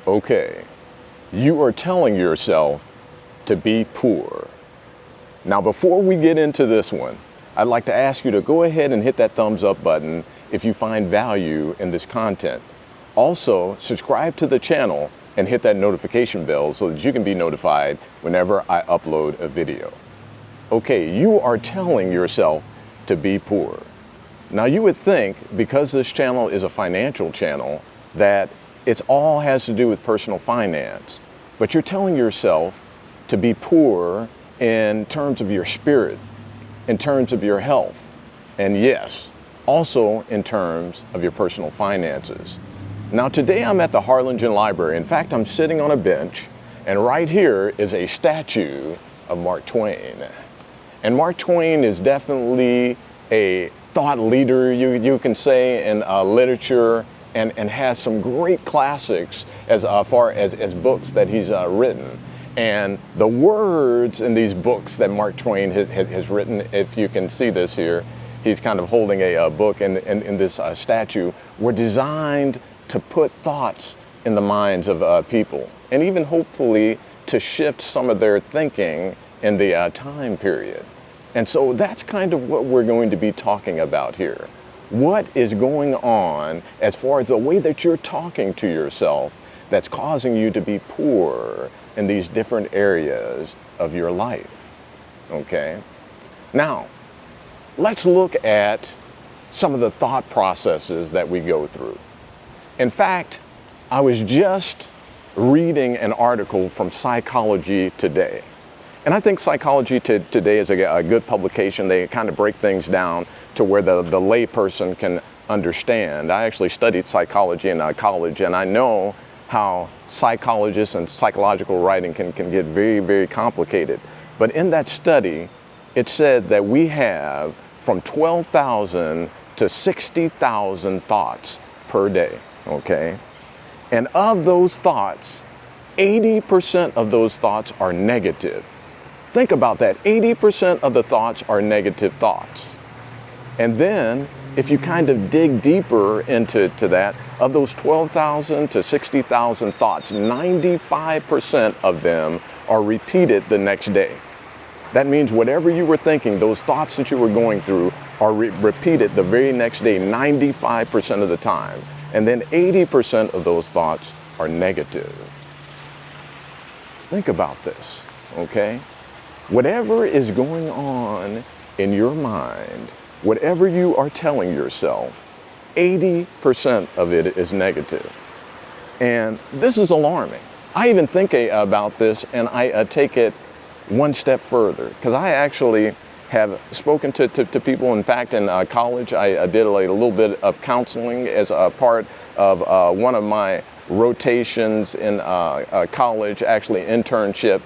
Okay, you are telling yourself to be poor. Now, before we get into this one, I'd like to ask you to go ahead and hit that thumbs up button if you find value in this content. Also, subscribe to the channel and hit that notification bell so that you can be notified whenever I upload a video. Okay, you are telling yourself to be poor. Now, you would think, because this channel is a financial channel, that it's all has to do with personal finance, but you're telling yourself to be poor in terms of your spirit, in terms of your health, and yes, also in terms of your personal finances. Now, today I'm at the Harlingen Library. In fact, I'm sitting on a bench, and right here is a statue of Mark Twain. And Mark Twain is definitely a thought leader, you can say, in literature, and has some great classics as far as books that he's written. And the words in these books that Mark Twain has written, if you can see this here, he's kind of holding a book in this statue, were designed to put thoughts in the minds of people, and even hopefully to shift some of their thinking in the time period. And so that's kind of what we're going to be talking about here. What is going on as far as the way that you're talking to yourself that's causing you to be poor in these different areas of your life, okay? Now, let's look at some of the thought processes that we go through. In fact, I was just reading an article from Psychology Today. And I think Psychology Today is a good publication. They kind of break things down to where the layperson can understand. I actually studied psychology in college, and I know how psychologists and psychological writing can get very, very complicated. But in that study, it said that we have from 12,000 to 60,000 thoughts per day, okay? And of those thoughts, 80% of those thoughts are negative. Think about that. 80% of the thoughts are negative thoughts. And then, if you kind of dig deeper into that, of those 12,000 to 60,000 thoughts, 95% of them are repeated the next day. That means whatever you were thinking, those thoughts that you were going through are repeated the very next day, 95% of the time. And then 80% of those thoughts are negative. Think about this, okay? Whatever is going on in your mind, whatever you are telling yourself, 80% of it is negative. And this is alarming. I even think about this, and I take it one step further, because I actually have spoken to people. In fact, in college, I did a little bit of counseling as a part of one of my rotations in college, actually internship.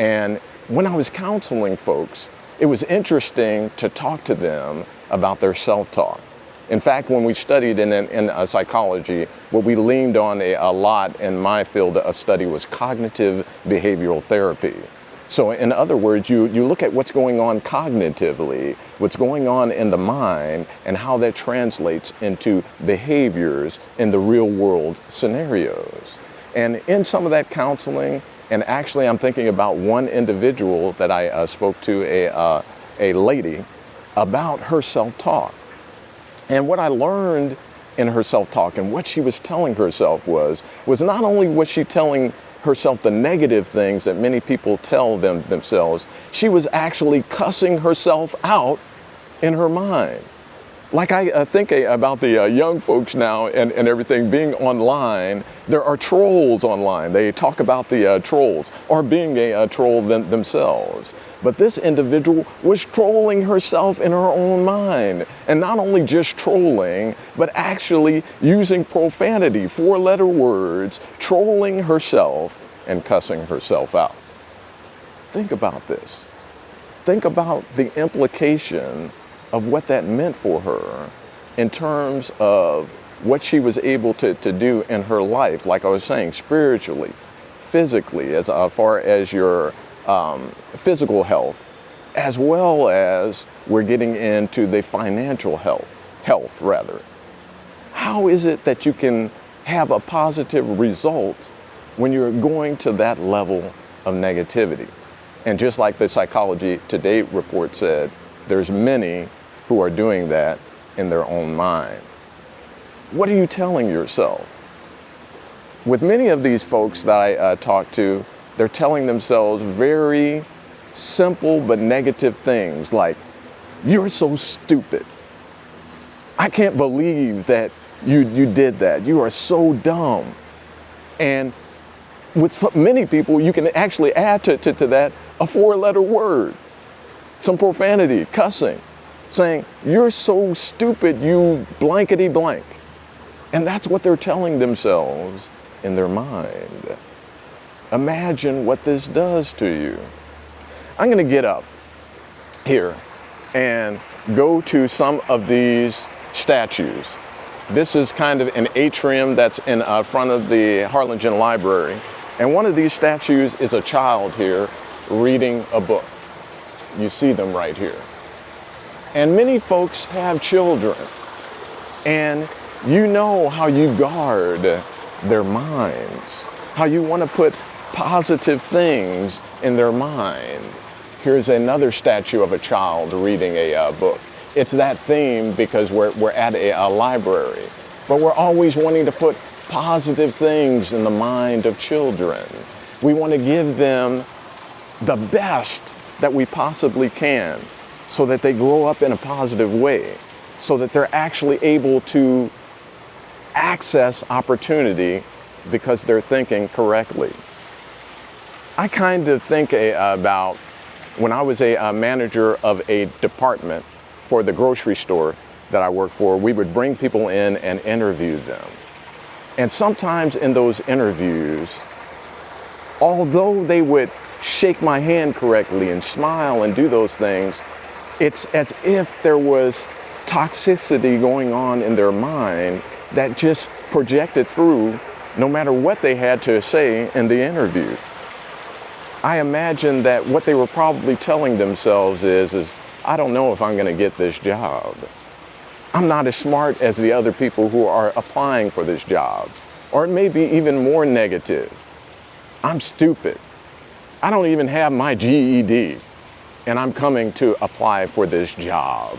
And when I was counseling folks, it was interesting to talk to them about their self-talk. In fact, when we studied in psychology, what we leaned on a lot in my field of study was cognitive behavioral therapy. So in other words, you look at what's going on cognitively, what's going on in the mind, and how that translates into behaviors in the real world scenarios. And in some of that counseling, and actually I'm thinking about one individual that I spoke to, a lady, about her self-talk. And what I learned in her self-talk and what she was telling herself was not only was she telling herself the negative things that many people tell themselves, she was actually cussing herself out in her mind. Like I think about the young folks now and everything being online, there are trolls online. They talk about the trolls or being a troll themselves. But this individual was trolling herself in her own mind. And not only just trolling, but actually using profanity, 4-letter words, trolling herself and cussing herself out. Think about this. Think about the implication of what that meant for her in terms of what she was able to do in her life, like I was saying, spiritually, physically, as far as your physical health, as well as we're getting into the financial health rather. How is it that you can have a positive result when you're going to that level of negativity. And just like the Psychology Today report said, there's many who are doing that in their own mind. What are you telling yourself? With many of these folks that I talk to, they're telling themselves very simple but negative things like, "You're so stupid. I can't believe that you did that. You are so dumb." And with many people, you can actually add to that a 4-letter word, some profanity, cussing, saying, "You're so stupid, you blankety blank." And that's what they're telling themselves in their mind. Imagine what this does to you. I'm going to get up here and go to some of these statues. This is kind of an atrium that's in front of the Harlingen Library. And one of these statues is a child here reading a book. You see them right here. And many folks have children. And you know how you guard their minds, how you want to put positive things in their mind. Here's another statue of a child reading a book. It's that theme because we're at a library, but we're always wanting to put positive things in the mind of children. We want to give them the best that we possibly can so that they grow up in a positive way, so that they're actually able to access opportunity because they're thinking correctly. I kind of think about when I was a manager of a department for the grocery store that I worked for, we would bring people in and interview them. And sometimes in those interviews, although they would shake my hand correctly and smile and do those things, it's as if there was toxicity going on in their mind that just projected through no matter what they had to say in the interview. I imagine that what they were probably telling themselves is I don't know if I'm going to get this job. I'm not as smart as the other people who are applying for this job. Or it may be even more negative. I'm stupid. I don't even have my GED, and I'm coming to apply for this job.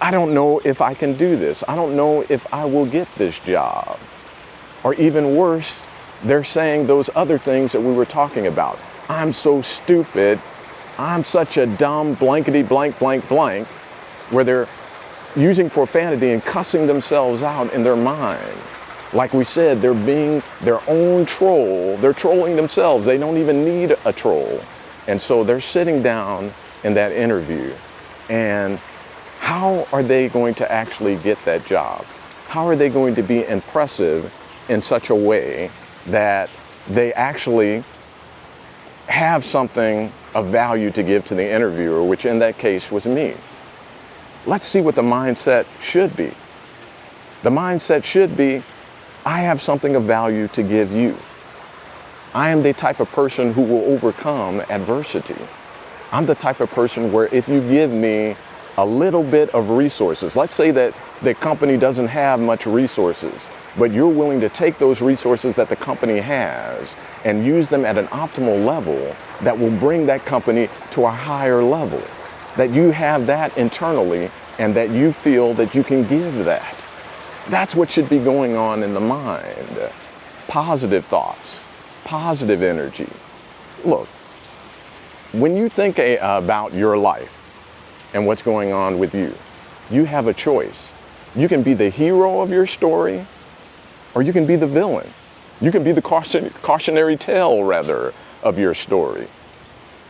I don't know if I can do this. I don't know if I will get this job. Or even worse, they're saying those other things that we were talking about. I'm so stupid. I'm such a dumb blankety blank blank blank, where they're using profanity and cussing themselves out in their mind. Like we said, they're being their own troll. They're trolling themselves. They don't even need a troll. And so they're sitting down in that interview, and how are they going to actually get that job? How are they going to be impressive in such a way that they actually have something of value to give to the interviewer, which in that case was me? Let's see what the mindset should be. The mindset should be, I have something of value to give you. I am the type of person who will overcome adversity. I'm the type of person where if you give me a little bit of resources, let's say that the company doesn't have much resources, but you're willing to take those resources that the company has and use them at an optimal level that will bring that company to a higher level, that you have that internally and that you feel that you can give that. That's what should be going on in the mind. Positive thoughts, positive energy. Look, when you think about your life and what's going on with you, you have a choice. You can be the hero of your story, or you can be the villain. You can be the cautionary tale, rather, of your story.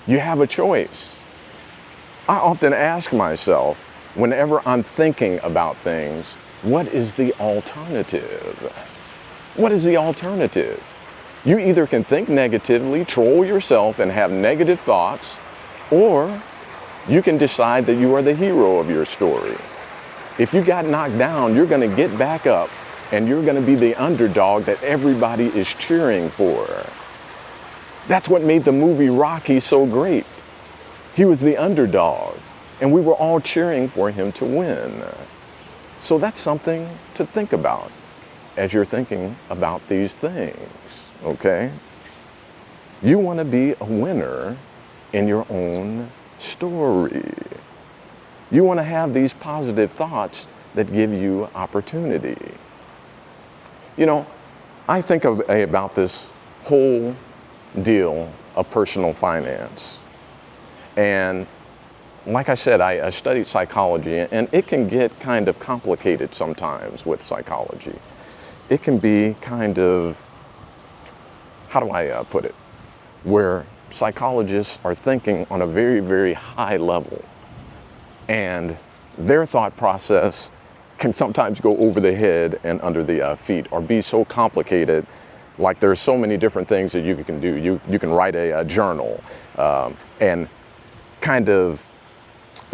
You have a choice. I often ask myself, whenever I'm thinking about things, what is the alternative? What is the alternative? You either can think negatively, troll yourself, and have negative thoughts, or you can decide that you are the hero of your story. If you got knocked down, you're going to get back up, and you're going to be the underdog that everybody is cheering for. That's what made the movie Rocky so great. He was the underdog, and we were all cheering for him to win. So that's something to think about. as you're thinking about these things, okay? You want to be a winner in your own story. You want to have these positive thoughts that give you opportunity. You know, I think about this whole deal of personal finance. And like I said, I studied psychology, and it can get kind of complicated sometimes with psychology. It can be kind of, how do I put it, where psychologists are thinking on a very, very high level, and their thought process can sometimes go over the head and under the feet, or be so complicated. Like there's so many different things that you can do. You can write a journal and kind of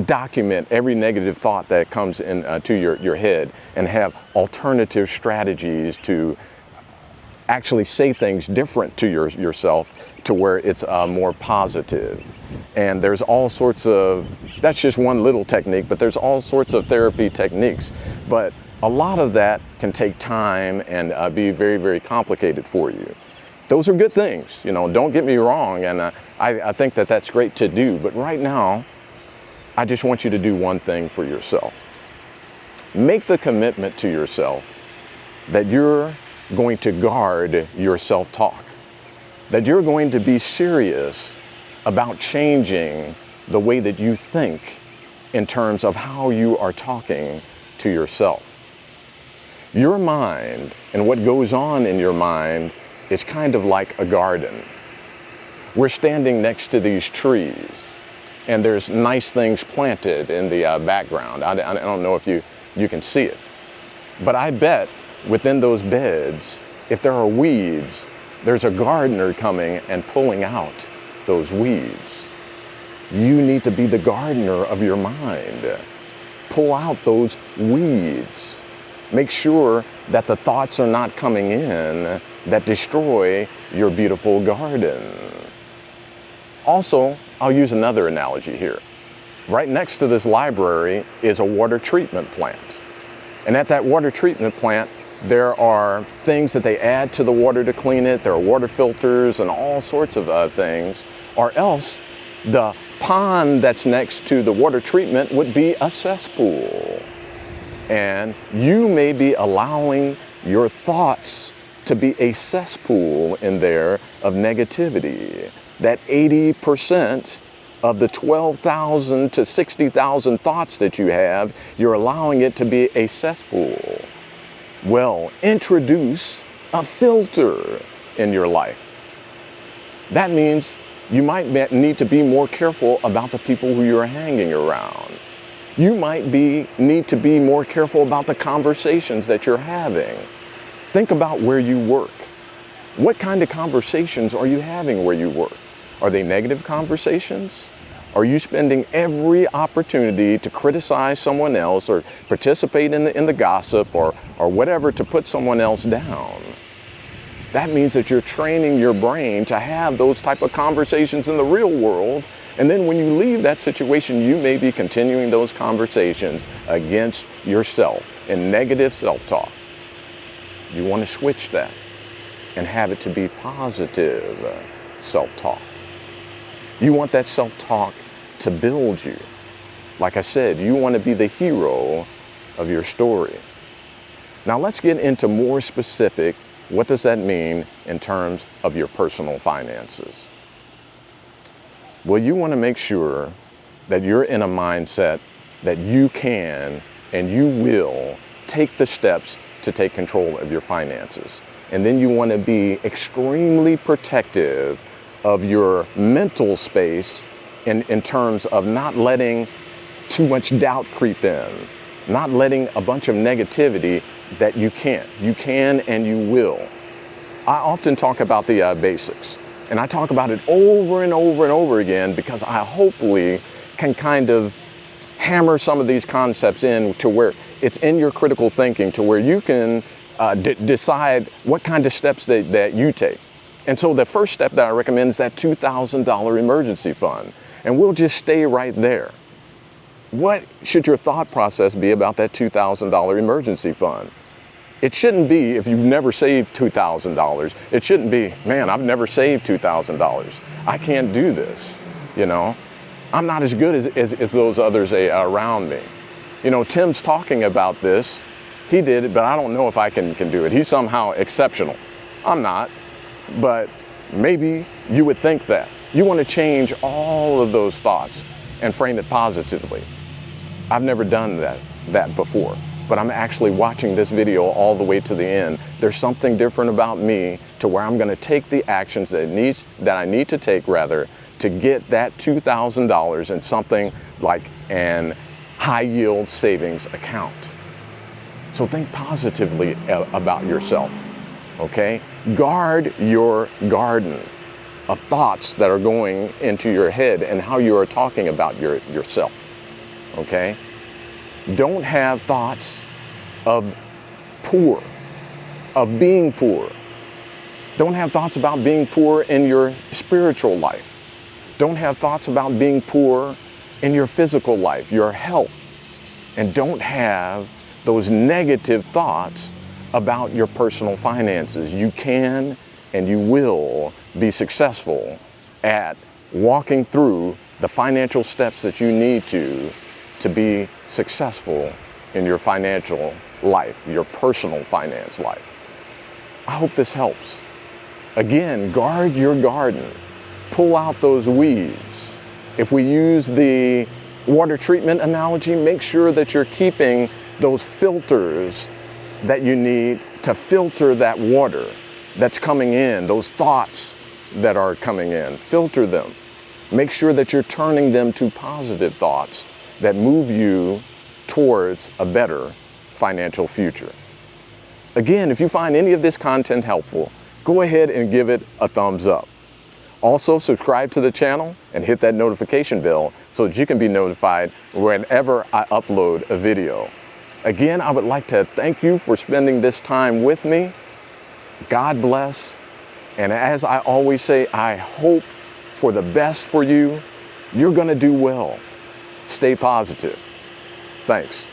document every negative thought that comes in to your head, and have alternative strategies to actually say things different to yourself to where it's more positive. And there's all sorts of, that's just one little technique, but there's all sorts of therapy techniques. But a lot of that can take time and be very, very complicated for you. Those are good things, you know, don't get me wrong, and I think that that's great to do. But right now, I just want you to do one thing for yourself. Make the commitment to yourself that you're going to guard your self-talk, that you're going to be serious about changing the way that you think in terms of how you are talking to yourself. Your mind and what goes on in your mind is kind of like a garden. We're standing next to these trees, and there's nice things planted in the background. I don't know if you can see it, but I bet within those beds, if there are weeds, there's a gardener coming and pulling out those weeds. You need to be the gardener of your mind. Pull out those weeds. Make sure that the thoughts are not coming in that destroy your beautiful garden. Also, I'll use another analogy here. Right next to this library is a water treatment plant. And at that water treatment plant, there are things that they add to the water to clean it. There are water filters and all sorts of things. Or else the pond that's next to the water treatment would be a cesspool. And you may be allowing your thoughts to be a cesspool in there of negativity. That 80% of the 12,000 to 60,000 thoughts that you have, you're allowing it to be a cesspool. Well, introduce a filter in your life. That means you might need to be more careful about the people who you're hanging around. You might need to be more careful about the conversations that you're having. Think about where you work. What kind of conversations are you having where you work? Are they negative conversations? Are you spending every opportunity to criticize someone else or participate in the gossip or whatever to put someone else down? That means that you're training your brain to have those type of conversations in the real world. And then when you leave that situation, you may be continuing those conversations against yourself in negative self-talk. You want to switch that and have it to be positive self-talk. You want that self-talk to build you. Like I said, you want to be the hero of your story. Now let's get into more specific, what does that mean in terms of your personal finances? Well, you want to make sure that you're in a mindset that you can and you will take the steps to take control of your finances. And then you want to be extremely protective of your mental space in terms of not letting too much doubt creep in, not letting a bunch of negativity that you can't. You can and you will. I often talk about the basics, and I talk about it over and over and over again because I hopefully can kind of hammer some of these concepts in to where it's in your critical thinking to where you can decide what kind of steps that you take. And so the first step that I recommend is that $2,000 emergency fund. And we'll just stay right there. What should your thought process be about that $2,000 emergency fund? It shouldn't be, if you've never saved $2,000, it shouldn't be, man, I've never saved $2,000. I can't do this, you know. I'm not as good as those others around me. You know, Tim's talking about this. He did it, but I don't know if I can do it. He's somehow exceptional. I'm not, but maybe you would think that. You want to change all of those thoughts and frame it positively. I've never done that before, but I'm actually watching this video all the way to the end. There's something different about me to where I'm going to take the actions that I need to take to get that $2,000 in something like an high yield savings account. So think positively about yourself, okay? Guard your garden of thoughts that are going into your head and how you are talking about yourself, okay? Don't have thoughts of being poor. Don't have thoughts about being poor in your spiritual life. Don't have thoughts about being poor in your physical life, your health. And don't have those negative thoughts about your personal finances. You can and you will be successful at walking through the financial steps that you need to be successful in your financial life, your personal finance life. I hope this helps. Again, guard your garden. Pull out those weeds. If we use the water treatment analogy, make sure that you're keeping those filters that you need to filter that water that's coming in, those thoughts that are coming in. Filter them. Make sure that you're turning them to positive thoughts that move you towards a better financial future. Again, if you find any of this content helpful, go ahead and give it a thumbs up. Also, subscribe to the channel and hit that notification bell so that you can be notified whenever I upload a video. Again, I would like to thank you for spending this time with me. God bless. And as I always say, I hope for the best for you. You're going to do well. Stay positive. Thanks.